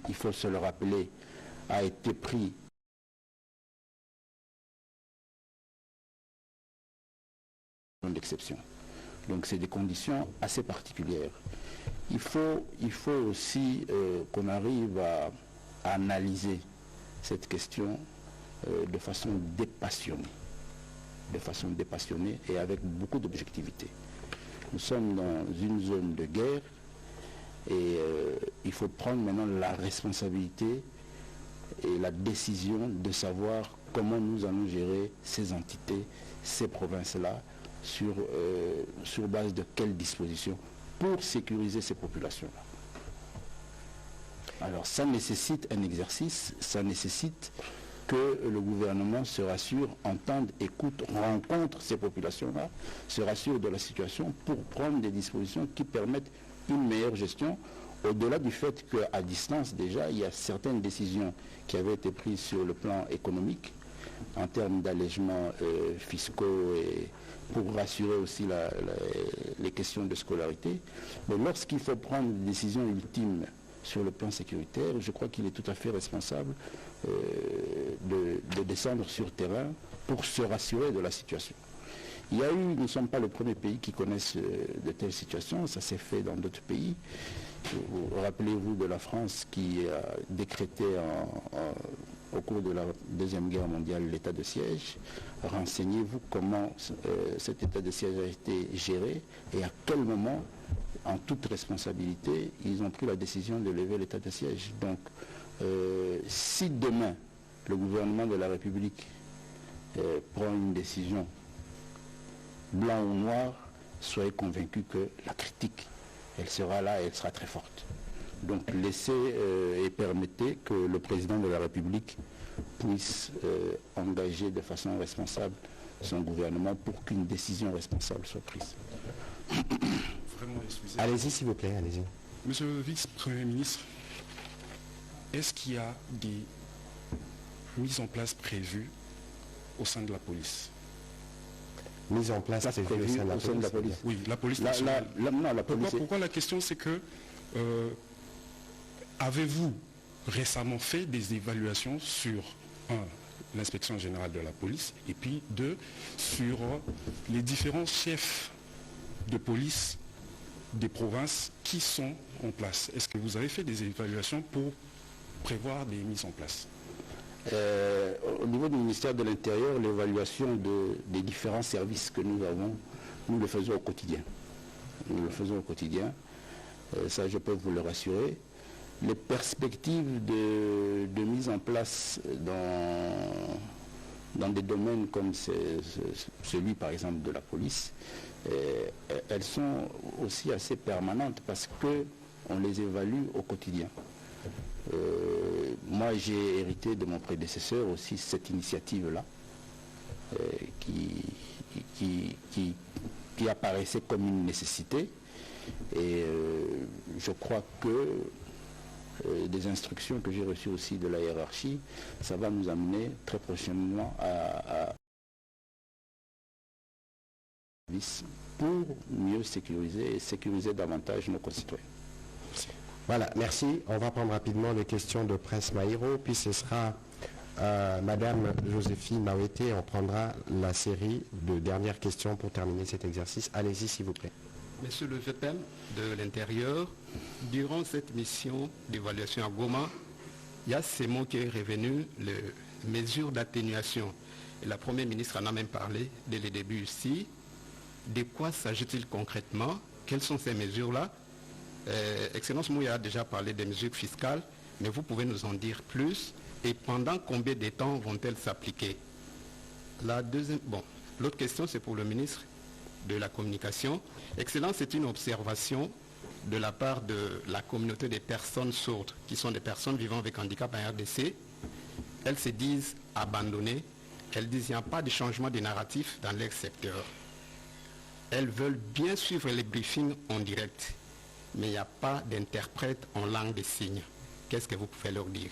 il faut se le rappeler, a été pris d'exception. Donc c'est des conditions assez particulières. Il faut aussi qu'on arrive à analyser cette question de façon dépassionnée et avec beaucoup d'objectivité. Nous sommes dans une zone de guerre et il faut prendre maintenant la responsabilité et la décision de savoir comment nous allons gérer ces entités, ces provinces-là, sur base de quelles dispositions pour sécuriser ces populations-là. Alors ça nécessite un exercice, ça nécessite que le gouvernement se rassure, entende, écoute, rencontre ces populations-là, se rassure de la situation pour prendre des dispositions qui permettent une meilleure gestion, au-delà du fait qu'à distance déjà, il y a certaines décisions qui avaient été prises sur le plan économique, en termes d'allègements fiscaux et pour rassurer aussi les questions de scolarité. Mais lorsqu'il faut prendre des décisions ultimes sur le plan sécuritaire, je crois qu'il est tout à fait responsable de descendre sur terrain pour se rassurer de la situation. Nous ne sommes pas le premier pays qui connaissent de telles situations, ça s'est fait dans d'autres pays. Rappelez-vous de la France qui a décrété au cours de la Deuxième Guerre mondiale l'état de siège. Renseignez-vous comment cet état de siège a été géré et à quel moment, en toute responsabilité, ils ont pris la décision de lever l'état de siège. Donc, si demain, le gouvernement de la République prend une décision, blanc ou noir, soyez convaincus que la critique, elle sera là et elle sera très forte. Donc laissez et permettez que le président de la République puisse engager de façon responsable son gouvernement pour qu'une décision responsable soit prise. Vraiment, excusez-moi. Allez-y s'il vous plaît, allez-y. Monsieur le vice-premier ministre, est-ce qu'il y a des mises en place prévues au sein de la police? Mise en place prévue au sein de la police. Oui, la police nationale. Pourquoi la question, c'est que avez-vous récemment fait des évaluations sur, l'inspection générale de la police, et puis 2, sur les différents chefs de police des provinces qui sont en place? Est-ce que vous avez fait des évaluations pour prévoir des mises en place? Au niveau du ministère de l'Intérieur, l'évaluation des différents services que nous avons, nous le faisons au quotidien. Ça, je peux vous le rassurer. Les perspectives de mise en place dans des domaines comme celui, par exemple, de la police, elles sont aussi assez permanentes parce qu'on les évalue au quotidien. Moi, j'ai hérité de mon prédécesseur aussi cette initiative-là, qui apparaissait comme une nécessité. Et je crois que des instructions que j'ai reçues aussi de la hiérarchie, ça va nous amener très prochainement à pour mieux sécuriser davantage nos concitoyens. Voilà, merci. On va prendre rapidement les questions de Prince Maïro, puis ce sera Madame Joséphine Mawete. On prendra la série de dernières questions pour terminer cet exercice. Allez-y, s'il vous plaît. Monsieur le VPM de l'Intérieur, durant cette mission d'évaluation à Goma, il y a ces mots qui est revenu, les mesures d'atténuation. Et la Première ministre en a même parlé dès le début ici. De quoi s'agit-il concrètement? Quelles sont ces mesures-là? Excellence Mouya a déjà parlé des mesures fiscales, mais vous pouvez nous en dire plus. Et pendant combien de temps vont-elles s'appliquer? L'autre question, c'est pour le ministre de la Communication. Excellence, c'est une observation de la part de la communauté des personnes sourdes, qui sont des personnes vivant avec handicap en RDC. Elles se disent abandonnées. Elles disent qu'il n'y a pas de changement de narratif dans leur secteur. Elles veulent bien suivre les briefings en direct, mais il n'y a pas d'interprète en langue des signes. Qu'est-ce que vous pouvez leur dire?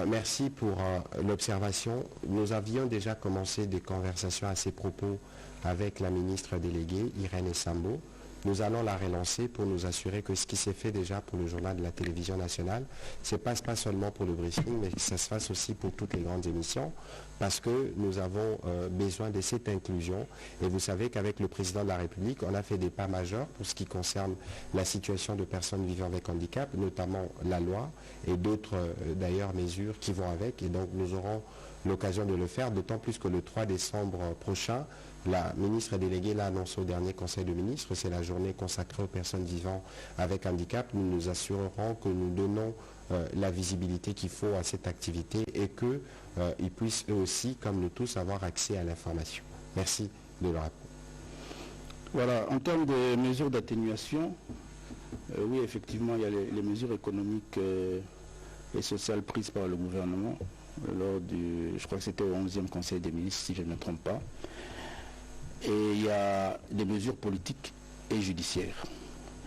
Merci pour l'observation. Nous avions déjà commencé des conversations à ces propos avec la ministre déléguée, Irène Sambo. nous allons la relancer pour nous assurer que ce qui s'est fait déjà pour le journal de la télévision nationale, ça ne passe pas seulement pour le briefing, mais que ça se fasse aussi pour toutes les grandes émissions, parce que nous avons besoin de cette inclusion. Et vous savez qu'avec le président de la République, on a fait des pas majeurs pour ce qui concerne la situation de personnes vivant avec handicap, notamment la loi et d'autres d'ailleurs mesures qui vont avec. Et donc nous aurons l'occasion de le faire, d'autant plus que le 3 décembre prochain, la ministre déléguée l'a annoncé au dernier Conseil de ministres, c'est la journée consacrée aux personnes vivant avec handicap. Nous nous assurerons que nous donnons la visibilité qu'il faut à cette activité et qu'ils puissent eux aussi, comme nous tous, avoir accès à l'information. Merci de le rappeler. Voilà, en termes de mesures d'atténuation, oui, effectivement, il y a les mesures économiques et sociales prises par le gouvernement lors du, je crois que c'était au 11e Conseil des ministres, si je ne me trompe pas. Et il y a des mesures politiques et judiciaires.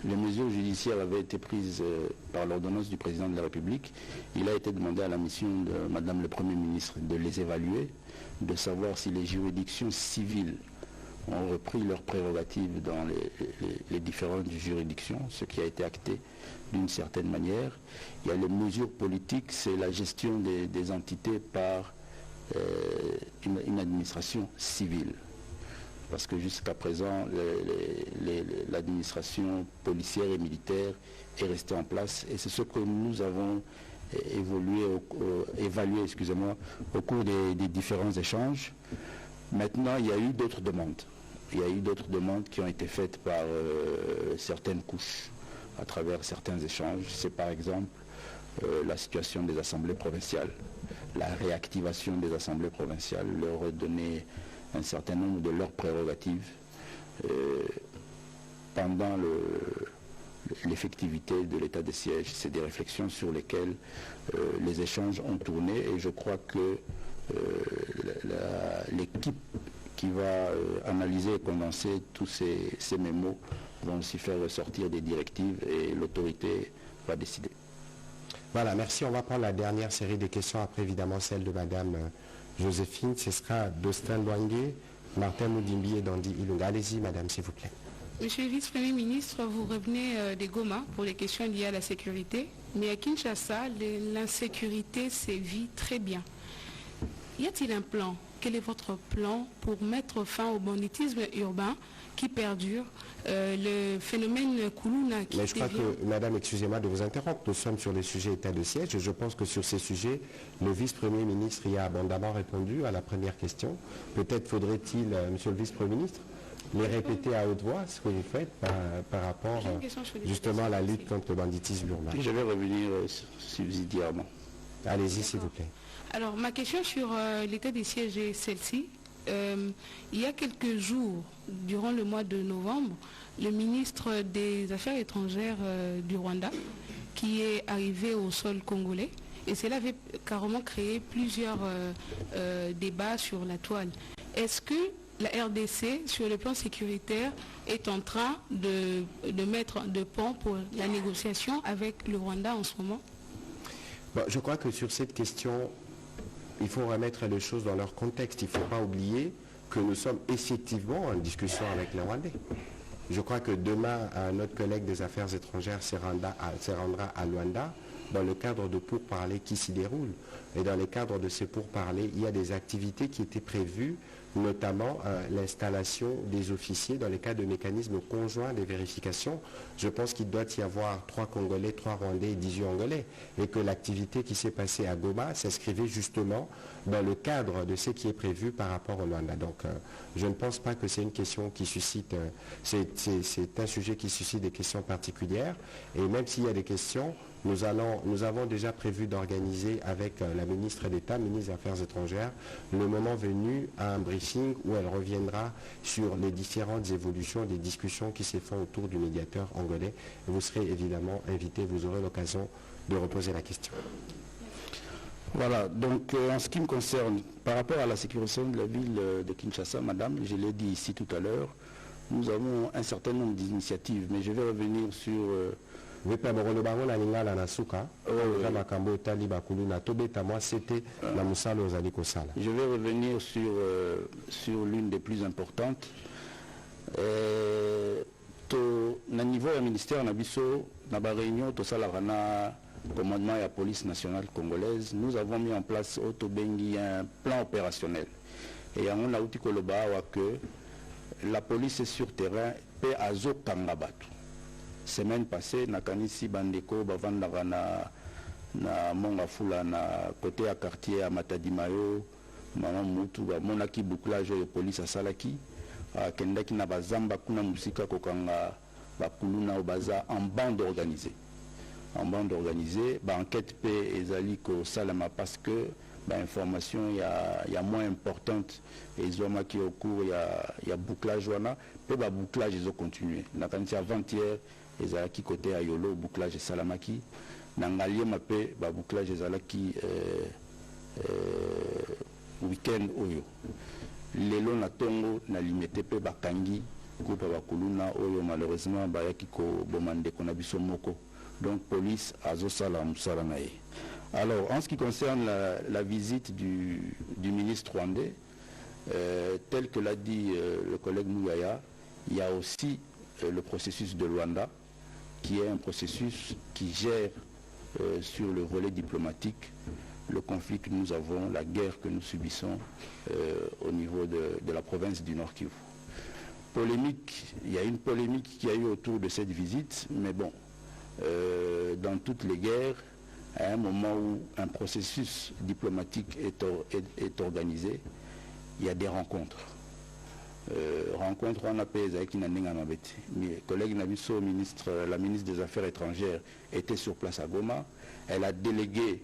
Les mesures judiciaires avaient été prises par l'ordonnance du président de la République. Il a été demandé à la mission de Madame le Premier ministre de les évaluer, de savoir si les juridictions civiles ont repris leurs prérogatives dans les différentes juridictions, ce qui a été acté d'une certaine manière. Il y a les mesures politiques, c'est la gestion des entités par une administration civile. Parce que jusqu'à présent, l'administration policière et militaire est restée en place. Et c'est ce que nous avons évalué au cours des différents échanges. Maintenant, il y a eu d'autres demandes. Il y a eu d'autres demandes qui ont été faites par certaines couches à travers certains échanges. C'est par exemple la situation des assemblées provinciales, la réactivation des assemblées provinciales, leur redonner un certain nombre de leurs prérogatives pendant l'effectivité de l'état de siège. C'est des réflexions sur lesquelles les échanges ont tourné et je crois que l'équipe qui va analyser et condenser tous ces mémos vont aussi faire ressortir des directives et l'autorité va décider. Voilà, merci. On va prendre la dernière série de questions, après évidemment celle de Madame Joséphine. Ce sera Dostin Loangue, Martin Moudimbi et Dandy Ilunga. Allez-y, Madame, s'il vous plaît. Monsieur le vice-premier ministre, vous revenez des Goma pour les questions liées à la sécurité, mais à Kinshasa, l'insécurité sévit très bien. Y a-t-il un plan? Quel est votre plan pour mettre fin au banditisme urbain qui perdure, le phénomène Koulouna qui Mais je crois que, Madame, excusez-moi de vous interrompre, nous sommes sur les sujets état de siège et je pense que sur ces sujets, le vice-premier ministre y a abondamment répondu à la première question. Peut-être faudrait-il, monsieur le vice-premier ministre, les répéter à haute voix, ce que vous faites par rapport justement à la lutte contre le banditisme urbain. Je vais revenir subsidiairement. Allez-y, s'il vous plaît. Alors, ma question sur l'état des sièges est celle-ci. Il y a quelques jours, durant le mois de novembre, le ministre des Affaires étrangères du Rwanda, qui est arrivé au sol congolais, et cela avait carrément créé plusieurs débats sur la toile. Est-ce que la RDC, sur le plan sécuritaire, est en train de mettre de pont pour la négociation avec le Rwanda en ce moment? Bon, je crois que sur cette question, il faut remettre les choses dans leur contexte. Il ne faut pas oublier que nous sommes effectivement en discussion avec les Rwandais. Je crois que demain, notre collègue des Affaires étrangères se rendra à Luanda dans le cadre de pourparlers qui s'y déroulent. Et dans le cadre de ces pourparlers, il y a des activités qui étaient prévues, notamment l'installation des officiers dans le cadre de mécanismes conjoints de vérification. Je pense qu'il doit y avoir 3 Congolais, 3 Rwandais et 18 Angolais. Et que l'activité qui s'est passée à Goma s'inscrivait justement dans le cadre de ce qui est prévu par rapport au Luanda. Donc je ne pense pas que c'est une question qui suscite, c'est un sujet qui suscite des questions particulières. Et même s'il y a des questions, nous avons déjà prévu d'organiser avec la ministre d'État, ministre des Affaires étrangères, le moment venu à un briefing où elle reviendra sur les différentes évolutions des discussions qui se font autour du médiateur angolais. Vous serez évidemment invité, vous aurez l'occasion de reposer la question. Voilà, donc en ce qui me concerne, par rapport à la sécurisation de la ville de Kinshasa, madame, je l'ai dit ici tout à l'heure, nous avons un certain nombre d'initiatives, mais je vais revenir sur... Je vais revenir sur l'une des plus importantes. na niveau ya ministère na biso na ba réunion to sala na commandement de la police nationale congolaise, nous avons mis en place un plan opérationnel. Et on a outil que la police est sur terrain pe azo kangabatu. Semaine passée nakanisi bandeko bavandaka na Mongafula na côté à quartier à Matadimayo mama mutu ba monaki bouclage de police à Salaki kendaki na bazamba kuna musika kokanga bakuluna obaza en bande organisée. En bande organisée, enquête P ezali ko salama parce que information il y a moins importante et ils ont qui au cours il y a bouclage wana pe ba bouclage ils ont continué. Na kanti avant-hier ezalaki côté à Yolo bouclage salamaki na ngalie mape ba bouclage ezalaki week-end oyo. Lelo na tongo na limité pe bakangi coupe bakuluna oyo malheureusement bayaki ko bomande kona biso moko. Donc police azosala musaranae. Alors en ce qui concerne la visite du ministre rwandais, tel que l'a dit le collègue Mouyaya, il y a aussi le processus de Luanda qui est un processus qui gère sur le volet diplomatique le conflit que nous avons, la guerre que nous subissons au niveau de la province du Nord Kivu. Polémique, il y a une polémique qui a eu autour de cette visite, mais bon, dans toutes les guerres, à un moment où un processus diplomatique est organisé, il y a des rencontres. Rencontres, on appelle avec mes collègues Nabiso, la ministre des Affaires étrangères, était sur place à Goma. Elle a délégué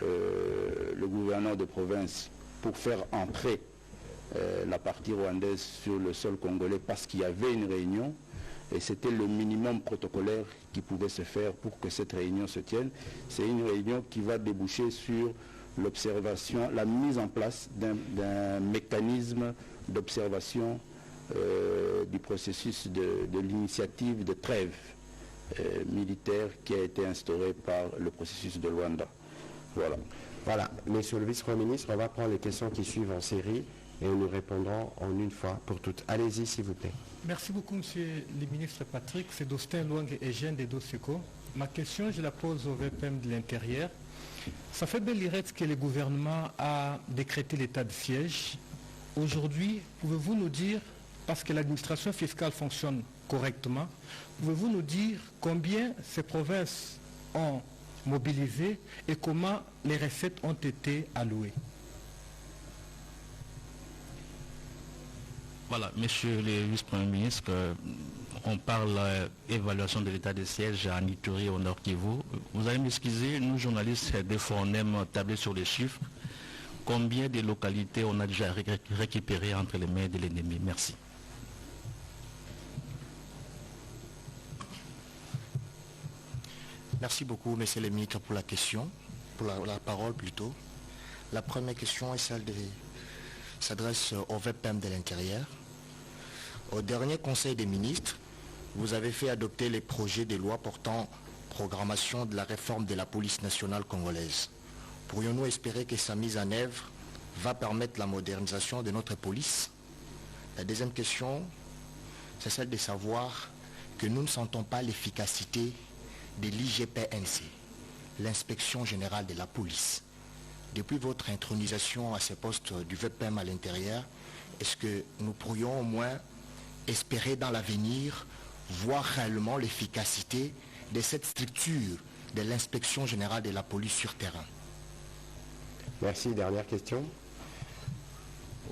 le gouverneur de province pour faire entrer la partie rwandaise sur le sol congolais parce qu'il y avait une réunion. Et c'était le minimum protocolaire qui pouvait se faire pour que cette réunion se tienne. C'est une réunion qui va déboucher sur l'observation, la mise en place d'un mécanisme d'observation du processus de l'initiative de trêve militaire qui a été instauré par le processus de Luanda. Voilà. Voilà. Monsieur le vice-premier ministre, on va prendre les questions qui suivent en série et nous répondrons en une fois pour toutes. Allez-y, s'il vous plaît. Merci beaucoup, monsieur le ministre Patrick. C'est Dostin Luang et Eugène de Doseko. Ma question, je la pose au VPM de l'Intérieur. Ça fait belle lurette que le gouvernement a décrété l'état de siège. Aujourd'hui, pouvez-vous nous dire, parce que l'administration fiscale fonctionne correctement, pouvez-vous nous dire combien ces provinces ont mobilisé et comment les recettes ont été allouées? Voilà, monsieur le vice-premier ministre, on parle d'évaluation de l'état de siège à Ituri au Nord Kivu. Vous allez m'excuser, nous journalistes, des fois on aime tabler sur les chiffres. Combien de localités on a déjà récupérées entre les mains de l'ennemi? Merci. Merci beaucoup, monsieur le ministre, pour la question, pour la parole plutôt. La première question est celle s'adresse au VPM de l'Intérieur. Au dernier Conseil des ministres, vous avez fait adopter les projets de loi portant programmation de la réforme de la police nationale congolaise. Pourrions-nous espérer que sa mise en œuvre va permettre la modernisation de notre police? La deuxième question, c'est celle de savoir que nous ne sentons pas l'efficacité de l'IGPNC, l'inspection générale de la police. Depuis votre intronisation à ce poste du VPM à l'intérieur, est-ce que nous pourrions au moins espérer dans l'avenir voir réellement l'efficacité de cette structure de l'inspection générale de la police sur terrain? Merci. Dernière question.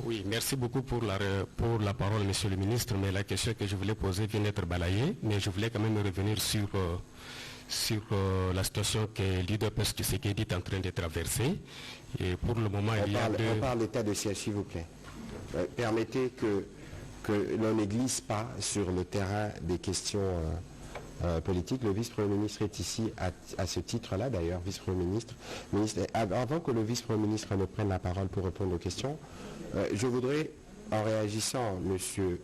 Oui, merci beaucoup pour la parole, monsieur le ministre, mais la question que je voulais poser vient d'être balayée, mais je voulais quand même revenir sur la situation que l'UDPS Tshisekedi est en train de traverser. Et pour le moment, on parle d'état de siège, s'il vous plaît. Permettez que l'on ne glisse pas sur le terrain des questions politiques. Le vice-premier ministre est ici à ce titre-là, d'ailleurs, vice-premier ministre. Avant que le vice-premier ministre ne prenne la parole pour répondre aux questions, je voudrais, en réagissant, monsieur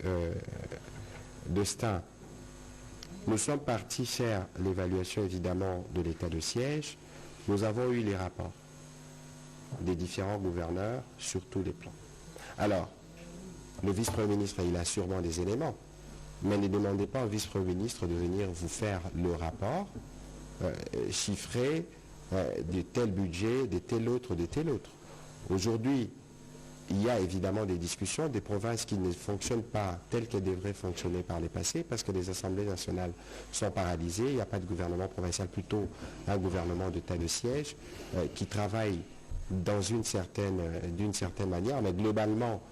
Dostin, nous sommes partis faire l'évaluation évidemment de l'état de siège. Nous avons eu les rapports des différents gouverneurs sur tous les plans. Alors, le vice-premier ministre, il a sûrement des éléments mais ne demandez pas au vice-premier ministre de venir vous faire le rapport chiffré de tel budget, de tel autre, de tel autre. Aujourd'hui, il y a évidemment des discussions, des provinces qui ne fonctionnent pas telles qu'elles devraient fonctionner par les passés, parce que les assemblées nationales sont paralysées, il n'y a pas de gouvernement provincial, plutôt un gouvernement d'état de siège qui travaille d'une certaine manière, mais globalement,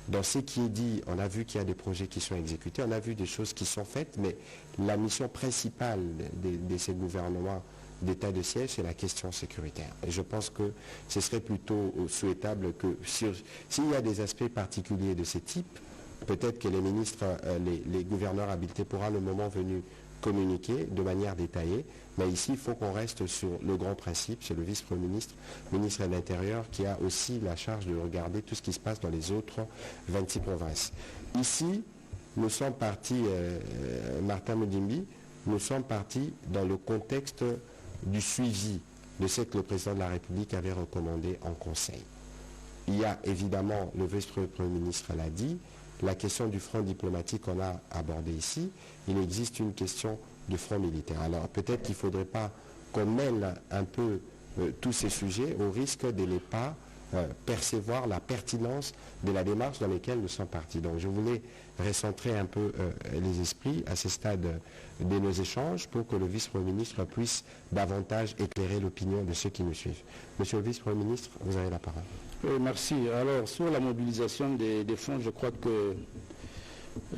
dans ce qui est dit, on a vu qu'il y a des projets qui sont exécutés, on a vu des choses qui sont faites, mais la mission principale de ces gouvernements d'état de siège, c'est la question sécuritaire. Et je pense que ce serait plutôt souhaitable que s'il y a des aspects particuliers de ce type, peut-être que les ministres, les gouverneurs habilités pourront le moment venu communiquer de manière détaillée. Mais ici, il faut qu'on reste sur le grand principe, c'est le vice-premier ministre, ministre de l'Intérieur, qui a aussi la charge de regarder tout ce qui se passe dans les autres 26 provinces. Ici, nous sommes partis, Martin Mudimbi, nous sommes partis dans le contexte du suivi de ce que le président de la République avait recommandé en Conseil. Il y a évidemment, le vice-premier ministre l'a dit, la question du front diplomatique qu'on a abordé ici. Il existe une question de front militaire. Alors peut-être qu'il ne faudrait pas qu'on mêle un peu tous ces sujets au risque de ne pas percevoir la pertinence de la démarche dans laquelle nous sommes partis. Donc je voulais recentrer un peu les esprits à ce stade de nos échanges pour que le vice-premier ministre puisse davantage éclairer l'opinion de ceux qui nous suivent. Monsieur le vice-premier ministre, vous avez la parole. Oui, merci. Alors sur la mobilisation des fonds, je crois que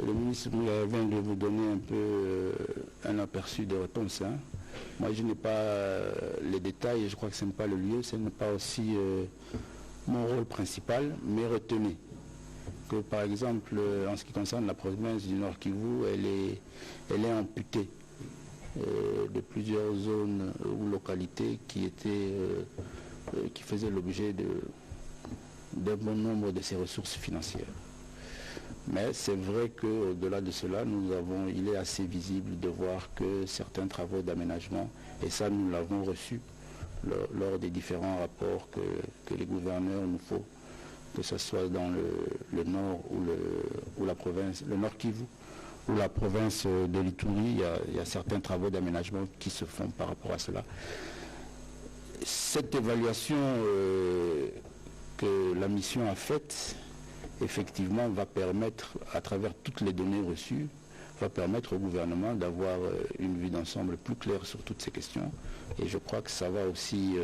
le ministre vient de vous donner un peu un aperçu de réponse. Moi je n'ai pas les détails et je crois que ce n'est pas le lieu, ce n'est pas aussi mon rôle principal, mais retenez que par exemple en ce qui concerne la province du Nord Kivu, elle est amputée de plusieurs zones ou localités qui faisaient l'objet d'un bon nombre de ses ressources financières. Mais c'est vrai qu'au-delà de cela, il est assez visible de voir que certains travaux d'aménagement, et ça nous l'avons reçu lors des différents rapports que les gouverneurs nous font, que ce soit dans le nord ou la province, le nord Kivu, ou la province de l'Ituri, il y a certains travaux d'aménagement qui se font par rapport à cela. Cette évaluation que la mission a faite, effectivement, va permettre, à travers toutes les données reçues, va permettre au gouvernement d'avoir une vue d'ensemble plus claire sur toutes ces questions. Et je crois que ça va aussi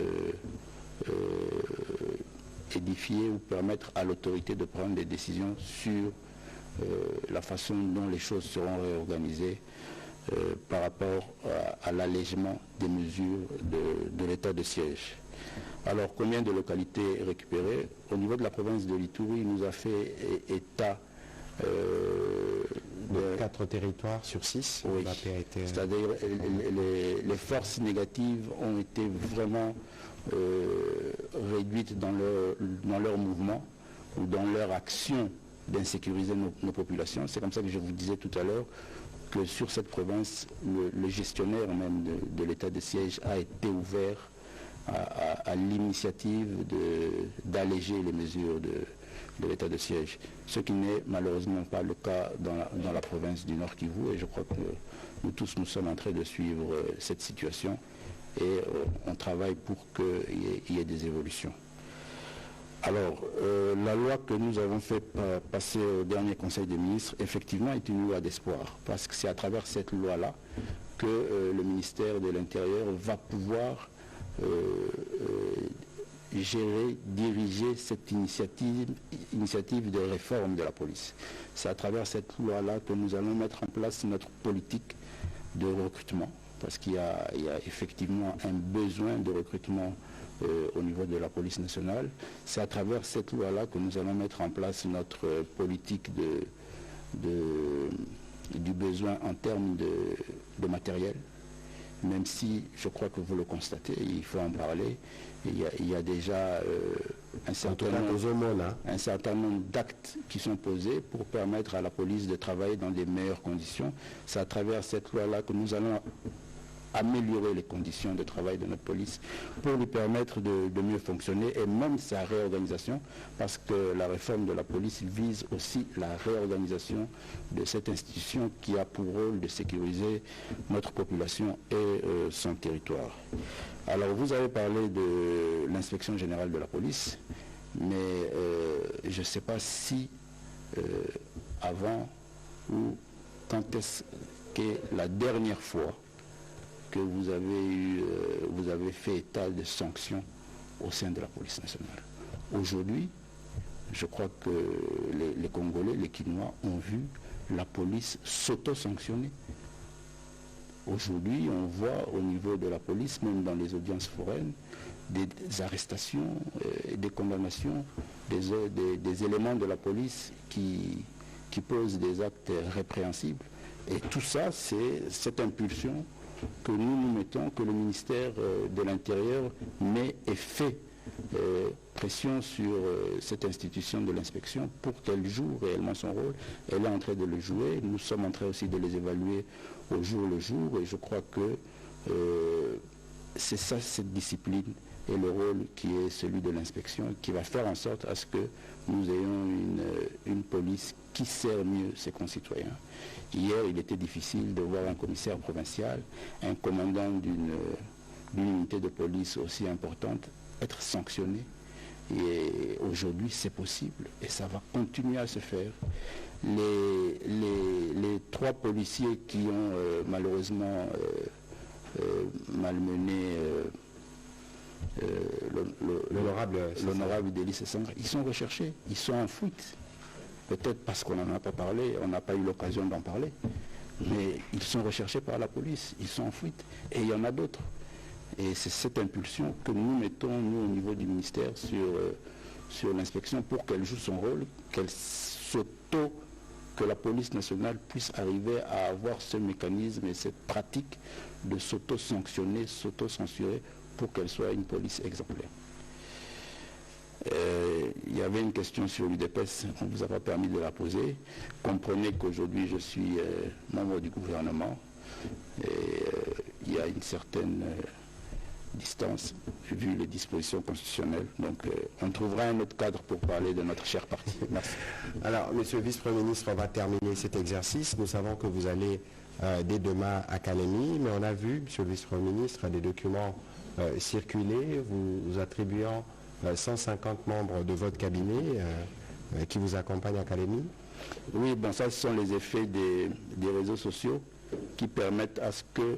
édifier ou permettre à l'autorité de prendre des décisions sur la façon dont les choses seront réorganisées par rapport à l'allègement des mesures de l'état de siège. Alors, combien de localités récupérées? Au niveau de la province de l'Ituri, il nous a fait état de 4 territoires sur 6. Oui, c'est-à-dire les forces négatives ont été vraiment réduites dans leur mouvement ou dans leur action d'insécuriser nos populations. C'est comme ça que je vous disais tout à l'heure que sur cette province, le gestionnaire même de l'état de siège a été ouvert à l'initiative d'alléger les mesures de l'état de siège, ce qui n'est malheureusement pas le cas dans la province du Nord Kivu, et je crois que nous tous nous sommes en train de suivre cette situation et on travaille pour qu'il y ait des évolutions. Alors, la loi que nous avons fait passer au dernier Conseil des ministres, effectivement, est une loi d'espoir, parce que c'est à travers cette loi-là que le ministère de l'Intérieur va pouvoir gérer, diriger cette initiative de réforme de la police. C'est à travers cette loi-là que nous allons mettre en place notre politique de recrutement, parce qu'il y a effectivement un besoin de recrutement au niveau de la police nationale. C'est à travers cette loi-là que nous allons mettre en place notre politique du besoin en termes de matériel, même si je crois que vous le constatez, il faut en parler. Il y a déjà un certain nombre d'actes qui sont posés pour permettre à la police de travailler dans des meilleures conditions. C'est à travers cette loi-là que nous allons améliorer les conditions de travail de notre police pour lui permettre de mieux fonctionner et même sa réorganisation, parce que la réforme de la police vise aussi la réorganisation de cette institution qui a pour rôle de sécuriser notre population et son territoire. Alors vous avez parlé de l'inspection générale de la police, mais je ne sais pas si avant ou quand est-ce que la dernière fois que vous avez fait état de sanctions au sein de la police nationale. Aujourd'hui, je crois que les Congolais, les Kinois ont vu la police s'auto-sanctionner. Aujourd'hui, on voit au niveau de la police, même dans les audiences foraines, des arrestations et des condamnations des éléments de la police qui posent des actes répréhensibles. Et tout ça, c'est cette impulsion que nous mettons, que le ministère de l'Intérieur met et fait pression sur cette institution de l'inspection pour qu'elle joue réellement son rôle. Elle est en train de le jouer. Nous sommes en train aussi de les évaluer au jour le jour. Et je crois que c'est ça, cette discipline et le rôle qui est celui de l'inspection, qui va faire en sorte à ce que nous ayons une police qui sert mieux ses concitoyens. Hier, il était difficile de voir un commissaire provincial, un commandant d'une unité de police aussi importante, être sanctionné. Et aujourd'hui, c'est possible et ça va continuer à se faire. Les 3 policiers qui ont malheureusement malmené l'honorable Délice Sangre, ils sont recherchés, ils sont en fuite. Peut-être parce qu'on n'en a pas parlé, on n'a pas eu l'occasion d'en parler. Mais ils sont recherchés par la police, ils sont en fuite. Et il y en a d'autres. Et c'est cette impulsion que nous mettons, nous, au niveau du ministère, sur l'inspection pour qu'elle joue son rôle, que la police nationale puisse arriver à avoir ce mécanisme et cette pratique de s'auto-sanctionner, s'auto-censurer pour qu'elle soit une police exemplaire. Il y avait une question sur l'UDPS, on ne vous a pas permis de la poser. Comprenez qu'aujourd'hui je suis membre du gouvernement et il y a une certaine distance vu les dispositions constitutionnelles. Donc on trouvera un autre cadre pour parler de notre cher parti. Merci. Alors, Monsieur le Vice-Premier ministre, on va terminer cet exercice. Nous savons que vous allez dès demain à Kalemi, mais on a vu, Monsieur le Vice-Premier ministre, des documents circuler, vous attribuant 150 membres de votre cabinet qui vous accompagnent à Kalemi. Oui, bon, ça, ce sont les effets des réseaux sociaux qui permettent à ce que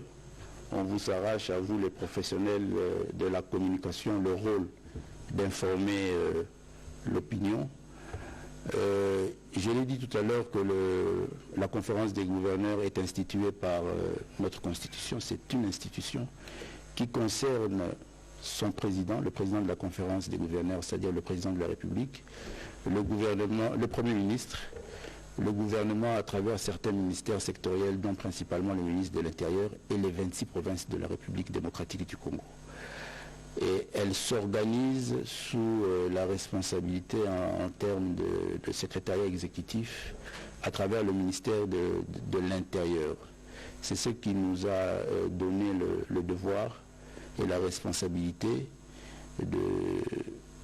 on vous arrache, à vous les professionnels de la communication, le rôle d'informer l'opinion. Je l'ai dit tout à l'heure que la conférence des gouverneurs est instituée par notre Constitution. C'est une institution qui concerne son président, le président de la conférence des gouverneurs, c'est-à-dire le président de la République, le gouvernement, le Premier ministre, le gouvernement à travers certains ministères sectoriels, dont principalement le ministre de l'Intérieur et les 26 provinces de la République démocratique du Congo. Et elle s'organise sous la responsabilité en termes de secrétariat exécutif à travers le ministère de l'Intérieur. C'est ce qui nous a donné le devoir et la responsabilité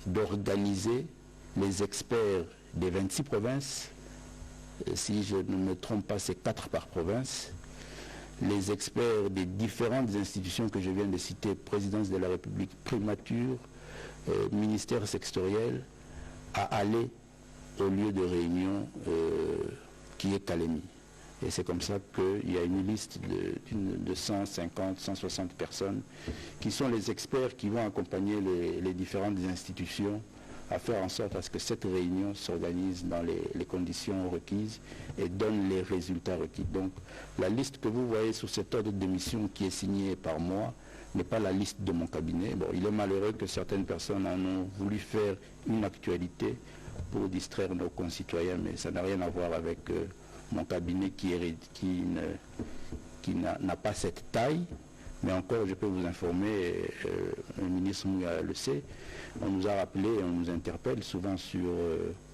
d'organiser les experts des 26 provinces, si je ne me trompe pas, c'est 4 par province, les experts des différentes institutions que je viens de citer, présidence de la République, primature, ministère sectoriel, à aller au lieu de réunion qui est Kalemi. Et c'est comme ça qu'il y a une liste de 150, 160 personnes qui sont les experts qui vont accompagner les différentes institutions à faire en sorte à ce que cette réunion s'organise dans les conditions requises et donne les résultats requis. Donc la liste que vous voyez sur cet ordre de mission qui est signé par moi n'est pas la liste de mon cabinet. Bon, il est malheureux que certaines personnes en ont voulu faire une actualité pour distraire nos concitoyens, mais ça n'a rien à voir avec mon cabinet qui n'a pas cette taille. Mais encore, je peux vous informer, le ministre Mouya le sait, on nous a rappelé, on nous interpelle souvent sur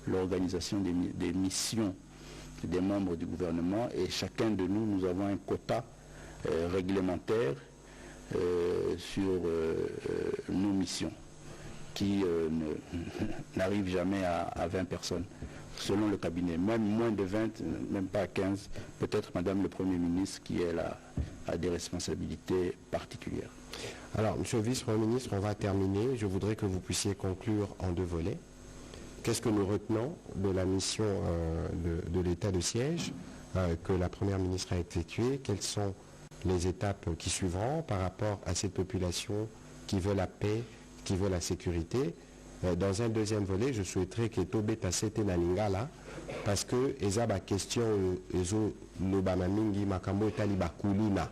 l'organisation des missions des membres du gouvernement et chacun de nous avons un quota réglementaire sur nos missions, qui n'arrivent jamais à 20 personnes, selon le cabinet. Même moins de 20, même pas 15, peut-être Madame le Premier ministre qui elle a des responsabilités particulières. Alors, Monsieur le Vice-Premier ministre, on va terminer. Je voudrais que vous puissiez conclure en 2 volets. Qu'est-ce que nous retenons de la mission de l'état de siège que la Première ministre a effectuée? Quelles sont les étapes qui suivront par rapport à cette population qui veut la paix, qui veut la sécurité? Dans un deuxième volet, je souhaiterais que Tobeta Sete Nalingala, parce que eza ba question ezo lobama mingi makambo etali bakuluna.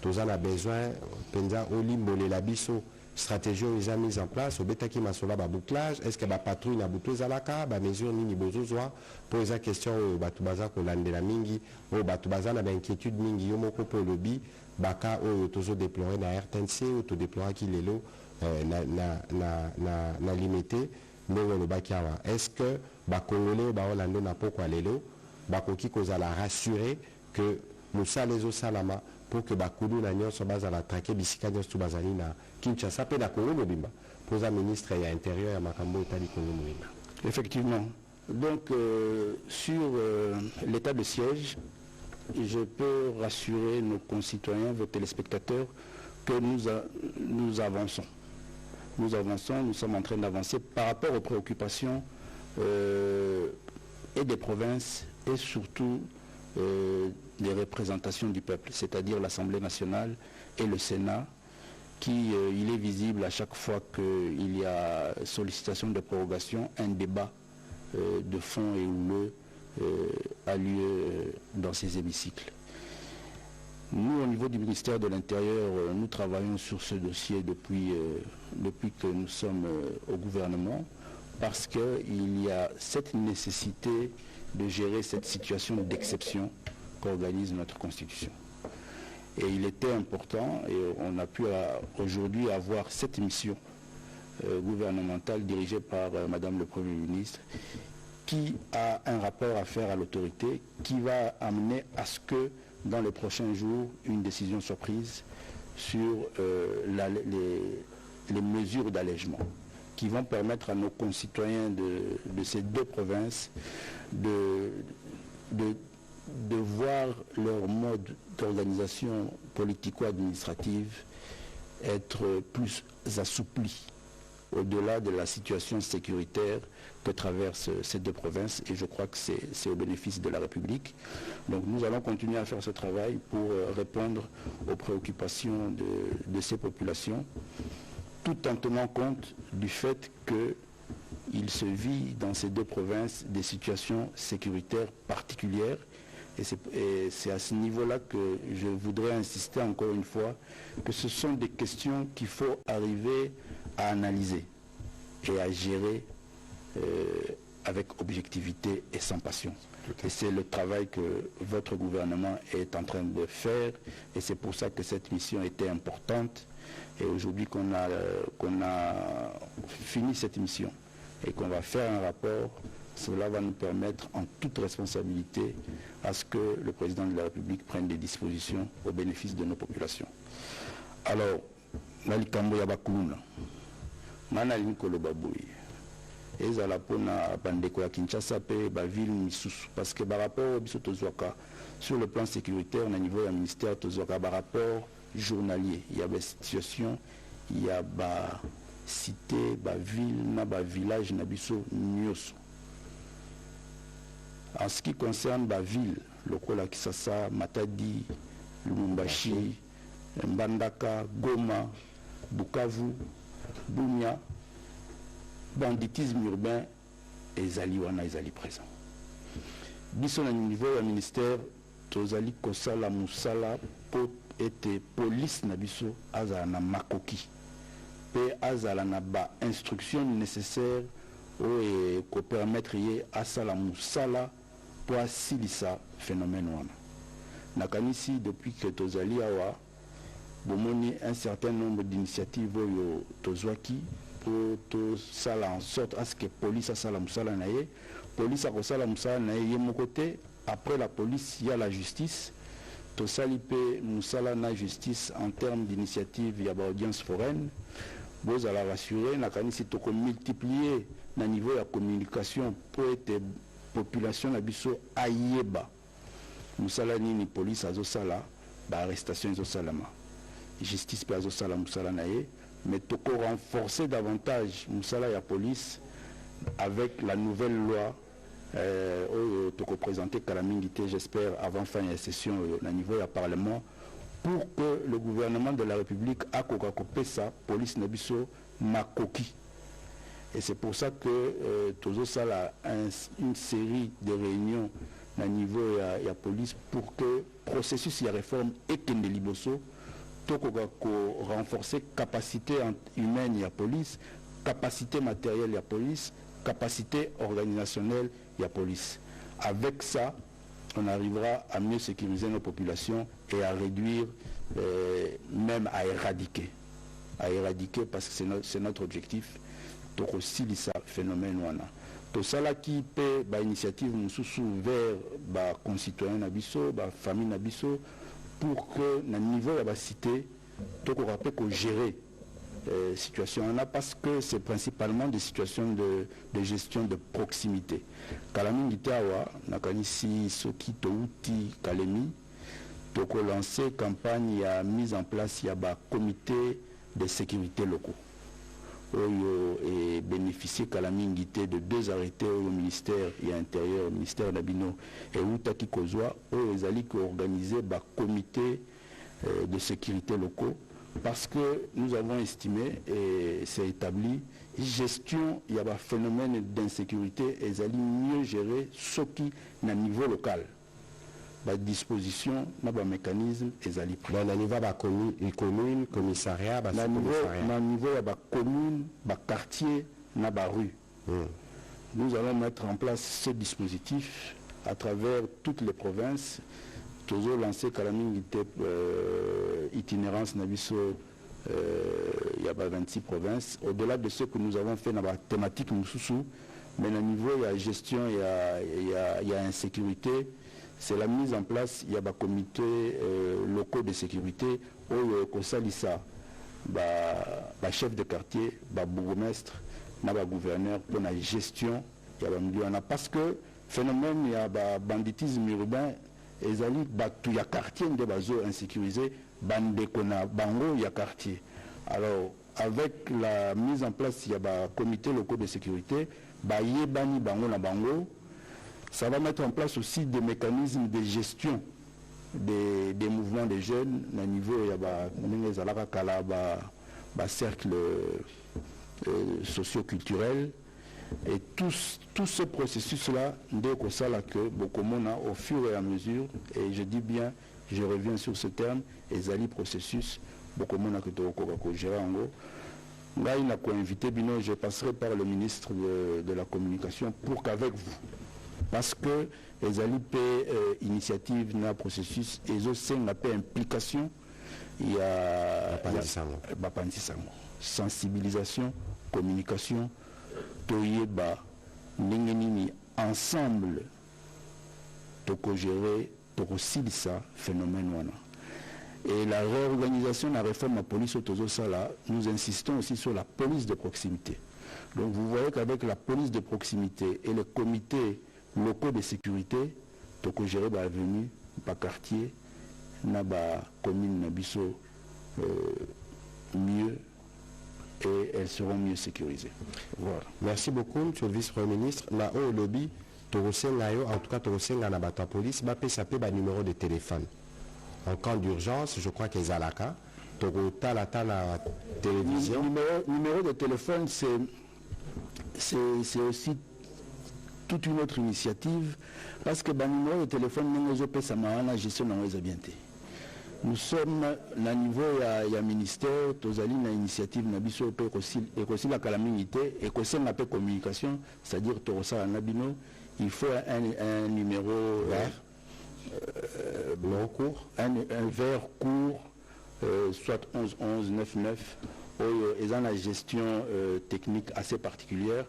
Toza na besoin penza olimbolela la biso stratégie eza mise en place obetaki masola ba bouclage, est-ce que ba patrouille na buto ezalaka ba mesure nini bozozwa po eza question batu baza kolandela mingi o batu baza na ba inquiétude mingi yo moko po lobi baka oyo tozo déplorer na RTNC ou to déploraki lelo na limité ndenge lobaki awa. Est-ce que ba congolais ba olando na pokwa lelo bakoki kozala rassurer que nous salés au salama pour que bakulu na nyonso bazala traquer bisika nyonso bazali na Kinshasa pe na Congo mobimba pour la ministre et intérieur ya makambo etali Congo mobimba. Effectivement. Donc sur l'état de siège, je peux rassurer nos concitoyens, vos téléspectateurs, que nous avançons. Nous avançons, nous sommes en train d'avancer par rapport aux préoccupations et des provinces et surtout des représentations du peuple, c'est-à-dire l'Assemblée nationale et le Sénat, qui il est visible à chaque fois qu'il y a sollicitation de prorogation, un débat de fond et houleux a lieu dans ces hémicycles. Nous, au niveau du ministère de l'Intérieur, nous travaillons sur ce dossier depuis que nous sommes au gouvernement, parce qu'il y a cette nécessité de gérer cette situation d'exception qu'organise notre Constitution. Et il était important, et on a pu aujourd'hui avoir cette mission gouvernementale dirigée par Madame le Premier ministre, qui a un rapport à faire à l'autorité, qui va amener à ce que dans les prochains jours, une décision soit prise sur les mesures d'allègement qui vont permettre à nos concitoyens de ces 2 provinces de voir leur mode d'organisation politico-administrative être plus assoupli au-delà de la situation sécuritaire que traversent ces 2 provinces, et je crois que c'est au bénéfice de la République. Donc nous allons continuer à faire ce travail pour répondre aux préoccupations de ces populations, tout en tenant compte du fait qu'il se vit dans ces 2 provinces des situations sécuritaires particulières. Et c'est à ce niveau-là que je voudrais insister encore une fois que ce sont des questions qu'il faut arriver à analyser et à gérer avec objectivité et sans passion. Et c'est le travail que votre gouvernement est en train de faire, et c'est pour ça que cette mission était importante. Et aujourd'hui qu'on a fini cette mission et qu'on va faire un rapport, cela va nous permettre en toute responsabilité à ce que le président de la République prenne des dispositions au bénéfice de nos populations. Alors, Nalikambo Yabakuluna, Manali Kolobaboui, ezala pona bandeko ya Kinshasa pe ba ville misusu, parce que par rapport au biso tozwaka sur le plan sécuritaire au niveau du ministère tozwaka par rapport journalier, il y a des situations, il y a ba cité, ba ville, na ba village na biso nyoso. En ce qui concerne la ville, Lokola Kisasa, Matadi, Lumumbashi, Mbandaka, Goma, Bukavu, Bunia, banditisme urbain, ezali wana ezali présent. Biso na niveau du ministère, tozali kosala musala po ete police na biso azala na makoki, pe azala na ba instruction nécessaire ou ko permettre ye asala musala pour asilisa phénomène wana. Nakanisi depuis que tozali awa bomoni un certain nombre d'initiatives oyo tozwaki pour tosala en sorte à ce que police asala musala na ye, police akosala musala na ye mon côté, après la police il y a la justice, tosalipe musala na justice en termes d'initiative ya ba audience foraine bozala rassurer na kanisi toko multiplier na niveau ya communication pour être population na biso ayeba musala nini police azosala ba arrestation ezosalama justice pe azosala musala na ye mais toko renforcer davantage musala ya police avec la nouvelle loi toko présenter Kalamingité, j'espère avant fin de la session au niveau du Parlement, pour que le gouvernement de la République a copé sa police nabiso makoki. Et c'est pour ça que Tozo Sala a une série de réunions au niveau de la police pour que le processus de réforme et que les liboso renforcer capacité humaine de la police, capacité matérielle de la police, capacité organisationnelle de la police. Avec ça, on arrivera à mieux sécuriser nos populations et à réduire, même à éradiquer. À éradiquer parce que c'est notre objectif. Donc aussi, ce phénomène. Tout ça là qui peut, initiative vers les concitoyens nabiso, la famille nabiso, pour que, au niveau de la cité, tout qu'on rappelle qu'on gérer situation là parce que c'est principalement des situations de gestion de proximité. Kalamingité awa nakanisi soki touti kalemi toko lancé campagne ya mise en place ya ba comité de sécurité locaux. Oyo et bénéficier Kalamingité de 2 arrêtés au ministère et intérieur, ministère d'Abino et Outaki Kozwa oyo ezali ko organiser ba comité de sécurité locaux. Parce que nous avons estimé, et c'est établi, gestion, il y a un phénomène d'insécurité, et ils allaient mieux gérer ce qui est à niveau local. La disposition, un mécanisme, ils allaient pris. Dans le niveau de la commune, commissariat, dans le niveau de la commune, de quartier, de la rue. Nous allons mettre en place ce dispositif à travers toutes les provinces. Toujours lancé Kalamingité itinérance Nabiso, il y a 26 provinces. Au-delà de ce que nous avons fait dans la thématique Moussoussou, mais au niveau il y a gestion, il y a insécurité, c'est la mise en place, il y a des comités locaux de sécurité, où Kosalissa, chef de quartier, bourgmestre, gouverneur pour la gestion, il y a parce que phénomène, il y a banditisme urbain. Ezali batu ya quartier de bazo insécurisé bandekona bango ya quartier. Alors avec la mise en place il y a ba comité locaux de sécurité ba yebani bango na bango, ça va mettre en place aussi des mécanismes de gestion des mouvements des jeunes na niveau il y a ba nezalaka kala ba cercle socio-culturel. Et tout ce processus-là, au fur et à mesure, et je dis bien, je reviens sur ce terme, et Zali processus, je passerai par le ministre de la Communication pour qu'avec vous, parce que les Ali initiative dans le processus, et aussi une implication, il y a sensibilisation, communication, toyeba ningeni ensemble toko gérer toko silisa phénomène wana. Et la réorganisation de la réforme de la police au Sala, nous insistons aussi sur la police de proximité. Donc vous voyez qu'avec la police de proximité et les comités locaux de sécurité, toko gérer ba avenue, ba quartier, na ba commune na biso mieux. Et elles seront mieux sécurisées. Voilà. Merci beaucoup, monsieur le vice-premier ministre. Là, au lobby, en tout cas, la police, va numéro de téléphone. En cas d'urgence, je crois qu'ils ont la carte. La télévision. Numéro de téléphone, c'est aussi toute une autre initiative. Parce que le numéro de téléphone, la gestion de bien. Nous sommes à niveau du ministère, nous avons une initiative et aussi la calamité et aussi la communication, c'est-à-dire il faut un numéro court, un vert court, soit 11 11 99, ils ont la gestion technique assez particulière.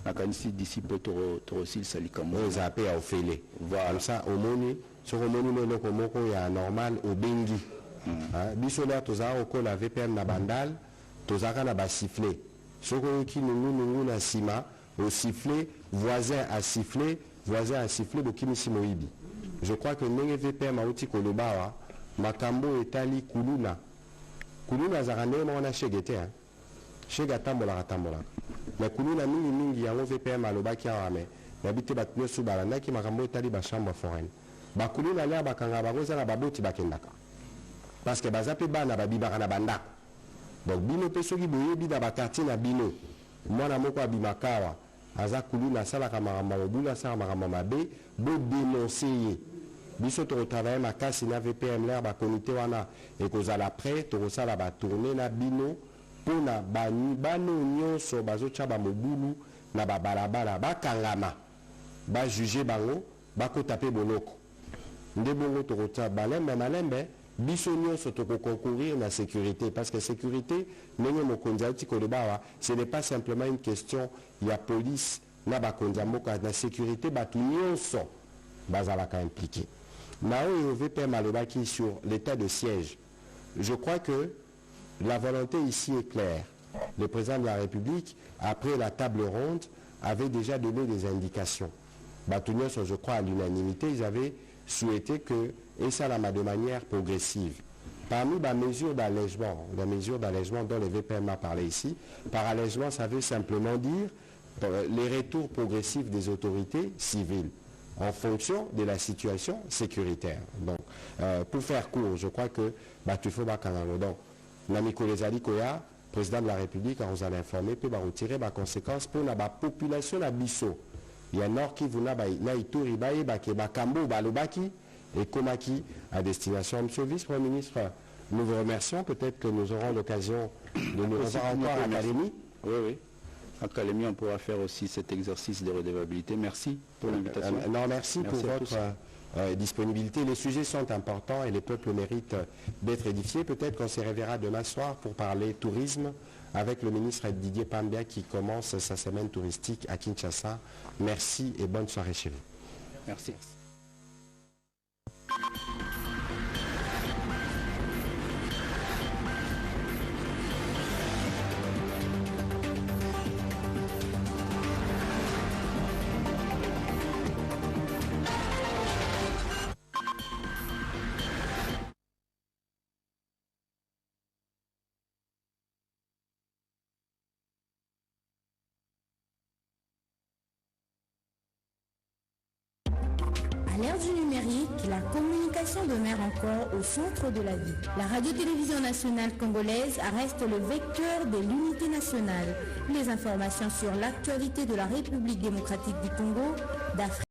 nakanisi d'ici peu torosil salikamo zappé à Ophélie. Voilà. Comme ça, au moni, sur le moni, le komoko il y a normal au bengi. Bisola toza oko la VPM na bandal, toza kana ba siffler. Soko qui nous na sima, au siffler, voisin a siffler, bokimi simoibi. Je crois que nenge VPM a outi kolobawa, makambo etali kuluna. Kuluna zarane mwana shegete hein. Shega tambola tambola. Mais kuluna mingi yango VPM alobaki awame. Nabite batnyo subala naki makambo etali ba chambre foraine. Ba kuluna lea bakanga bagoza na baboti bakendaka. Parce que bazape bana babibaka na bandako. Donc bino pe soki boyebi na bakartier na bino. Mwana moko abimakawa. Aza kuluna sala kamaramba mobula sala makambo mabe bo dénoncer. Biso to travailler makasi na VPM l'air ba comité wana et kozala prêt to kosala ba tourner na bino pona bani bano nyonso bazocha ba mobulu na ba balabala ba kangama ba juger bango ba ko taper boloko nde bongo to kota balembe malembe biso nyonso to concourir na sécurité parce que sécurité ndenge mokonzi ati kolobawa ce n'est pas simplement une question ya police na ba konza moko na sécurité batu nyonso bazalaka impliqué. Nao VPM alobaki sur l'état de siège. Je crois que la volonté ici est claire. Le président de la République, après la table ronde, avait déjà donné des indications. Batounios, je crois à l'unanimité, ils avaient souhaité que, et ça de manière progressive. Parmi les mesures d'allègement dont le VPM a parlé ici, par allègement, ça veut simplement dire les retours progressifs des autorités civiles en fonction de la situation sécuritaire. Donc, pour faire court, je crois que Batufo Bakanalo, donc, Namiko Lezali Koya, président de la République, on vous a informé, peut retirer les conséquences pour la population de Bisso. Il y a Nord qui vous n'a pas Ituri, Bakambo, Balobaki et Komaki à destination. Monsieur le vice-premier ministre, nous vous remercions. Peut-être que nous aurons l'occasion de nous revoir encore à l'Académie. Oui, oui. À l'Académie, on pourra faire aussi cet exercice de redevabilité. Merci pour l'invitation. Non, merci pour votre disponibilité. Les sujets sont importants et les peuples méritent d'être édifiés. Peut-être qu'on se reverra demain soir pour parler tourisme avec le ministre Didier Pambia qui commence sa semaine touristique à Kinshasa. Merci et bonne soirée chez vous. Merci. À l'ère du numérique, la communication demeure encore au centre de la vie. La radio-télévision nationale congolaise reste le vecteur de l'unité nationale. Les informations sur l'actualité de la République démocratique du Congo, d'Afrique,